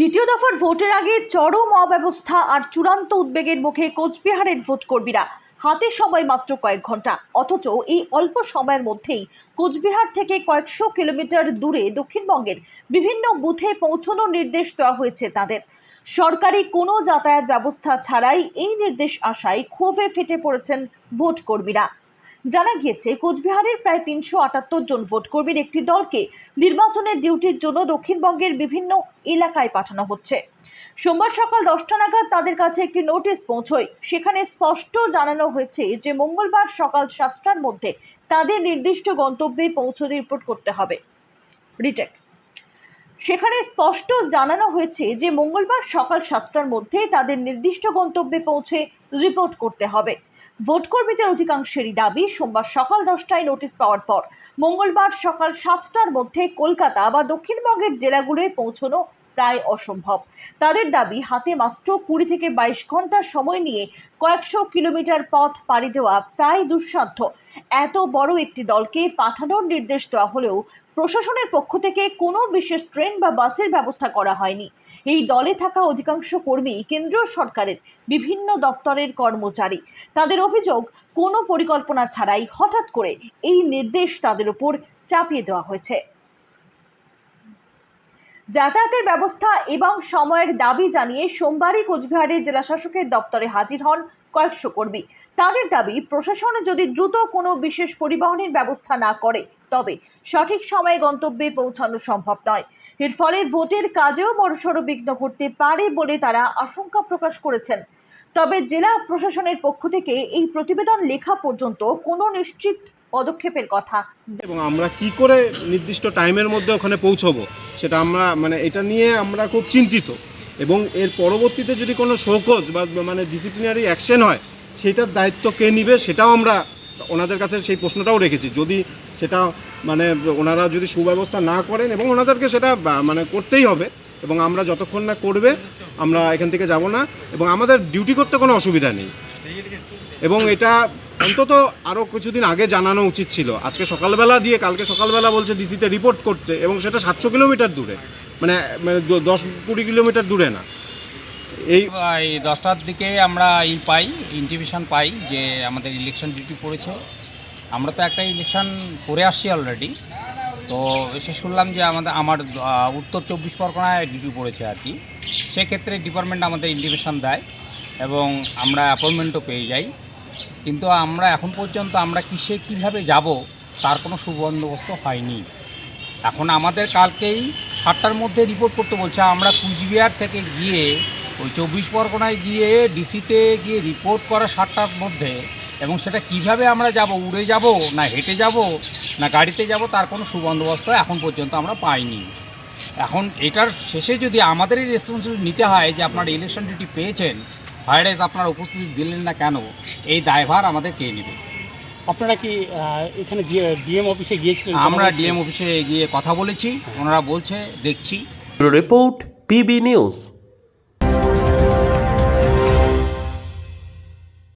দ্বিতীয় দফার ভোটের আগে চরম অব্যবস্থা আর চূড়ান্ত উদ্বেগের মুখে কোচবিহারের ভোটকর্মীরা। হাতে সময় মাত্র কয়েক ঘন্টা, অথচ এই অল্প সময়ের মধ্যেই কোচবিহার থেকে কয়েকশো কিলোমিটার দূরে দক্ষিণবঙ্গের বিভিন্ন বুথে পৌঁছানোর নির্দেশ দেওয়া হয়েছে তাদের। সরকারি কোনো যাতায়াত ব্যবস্থা ছাড়াই এই নির্দেশ আসায় ক্ষোভে ফেটে পড়েছেন ভোটকর্মীরা। জানা গিয়েছে, কোচবিহারের প্রায় ৩৭৮ জন ভোটকর্মীর একটি দলকে নির্বাচনের ডিউটির জন্য দক্ষিণবঙ্গের বিভিন্ন এলাকায় পাঠানো হচ্ছে। সোমবার সকাল 10টা নাগাদ তাদের কাছে একটি নোটিশ পৌঁছয়। সেখানে স্পষ্ট জানানো হয়েছে যে মঙ্গলবার সকাল 7টার মধ্যে তাদের নির্দিষ্ট গন্তব্যে পৌঁছে রিপোর্ট করতে হবে। সেখানে স্পষ্ট জানানো হয়েছে যে মঙ্গলবার সকাল 7টার মধ্যে তাদের নির্দিষ্ট গন্তব্যে পৌঁছে রিপোর্ট করতে হবে। ভোটকর্মীদের অধিকাংশেরই দাবি, সোমবার সকাল 10টায় নোটিশ পাওয়ার পর মঙ্গলবার সকাল 7টার মধ্যে কলকাতা বা দক্ষিণবঙ্গের জেলাগুলোয় পৌঁছানো প্রায় অসম্ভব। তাদের দাবি, হাতে মাত্র 20 থেকে 22 ঘন্টা সময় নিয়ে কয়েকশো কিলোমিটার পথ পাড়ি দেওয়া প্রায় দুঃসাধ্য। এত বড় একটি দলকে পাঠানোর নির্দেশ দেওয়া হলেও প্রশাসনের পক্ষ থেকে কোনো বিশেষ ট্রেন বা বাসের ব্যবস্থা করা হয়নি। এই দলে থাকা অধিকাংশ কর্মী কেন্দ্রীয় সরকারের বিভিন্ন দপ্তরের কর্মচারী। তাদের অভিযোগ, কোনো পরিকল্পনা ছাড়াই হঠাৎ করে এই নির্দেশ তাদের উপর চাপিয়ে দেওয়া হয়েছে। যাতায়াতের ব্যবস্থা এবং সময়ের দাবি জানিয়ে সোমবারই কোচবিহারের জেলা শাসকের দপ্তরে হাজির হন কয়েকশো কর্মী। তাদের দাবি, প্রশাসন যদি দ্রুত কোনো বিশেষ পরিবহনের ব্যবস্থা না করে তবে সঠিক সময়ে গন্তব্যে পৌঁছানো সম্ভব নয়। এর ফলে ভোটের কাজেও বড়সড় বিঘ্ন ঘটতে পারে বলে তারা আশঙ্কা প্রকাশ করেছেন। তবে জেলা প্রশাসনের পক্ষ থেকে এই প্রতিবেদন লেখা পর্যন্ত কোনো নিশ্চিত পদক্ষেপের কথা। এবং আমরা কি করে নির্দিষ্ট টাইমের মধ্যে ওখানে পৌঁছবো সেটা আমরা এটা নিয়ে আমরা খুব চিন্তিত। এবং এর পরবর্তীতে যদি কোনো শোকজ বা ডিসিপ্লিনারি অ্যাকশন হয় সেটার দায়িত্ব কে নেবে সেটাও আমরা ওনাদের কাছে সেই প্রশ্নটাও রেখেছি। যদি সেটা ওনারা যদি সুব্যবস্থা না করেন, এবং ওনাদেরকে সেটা করতেই হবে, এবং আমরা যতক্ষণ না করবে আমরা এখান থেকে যাব না, এবং আমাদের ডিউটি করতে কোনো অসুবিধা নেই। এবং এটা অন্তত আরও কিছুদিন আগে জানানো উচিত ছিল। আজকে সকালবেলা দিয়ে কালকে সকালবেলা বলছে ডিসিতে রিপোর্ট করতে, এবং সেটা 700 কিলোমিটার দূরে, 10-20 কিলোমিটার দূরে না। এই 10টার দিকে আমরা ইনটিমেশন পাই যে আমাদের ইলেকশন ডিউটি পড়েছে। আমরা তো একটা ইলেকশন করে আসছি অলরেডি, তো শেষ করলাম যে আমার উত্তর 24 পরগনায় ডিউটি পড়েছে আর কি। সেক্ষেত্রে ডিপার্টমেন্ট আমাদের ইনটিমেশন দেয় এবং আমরা অ্যাপয়েন্টমেন্টও পেয়ে যাই। কিন্তু আমরা এখন পর্যন্ত আমরা কীভাবে যাব তার কোনো সুবন্দোবস্ত হয়নি। এখন আমাদের কালকেই 7টার মধ্যে রিপোর্ট করতে বলছে। আমরা কুচবিহার থেকে গিয়ে ওই 24 পরগনায় গিয়ে ডিসিতে গিয়ে রিপোর্ট করা 7টার মধ্যে, এবং সেটা কিভাবে আমরা যাব, উড়ে যাব না হেঁটে যাব না গাড়িতে যাব, তার কোনো সুবন্দোবস্ত এখন পর্যন্ত আমরা পাইনি। এখন এটার শেষে যদি আমাদেরই রেসপন্সিবিলিটি নিতে হয় যে আপনারা ইলেকশন ডিউটি পেয়েছেন, ভাইরাস আপনারা উপস্থিতি দিলেন না কেন, এই দায়ভার আমাদের কে নেবে? আপনারা কি এখানে ডিএম অফিসে গিয়েছিলেন? আমরা ডিএম অফিসে গিয়ে কথা বলেছি, ওনারা বলছে দেখছি। Report PB news.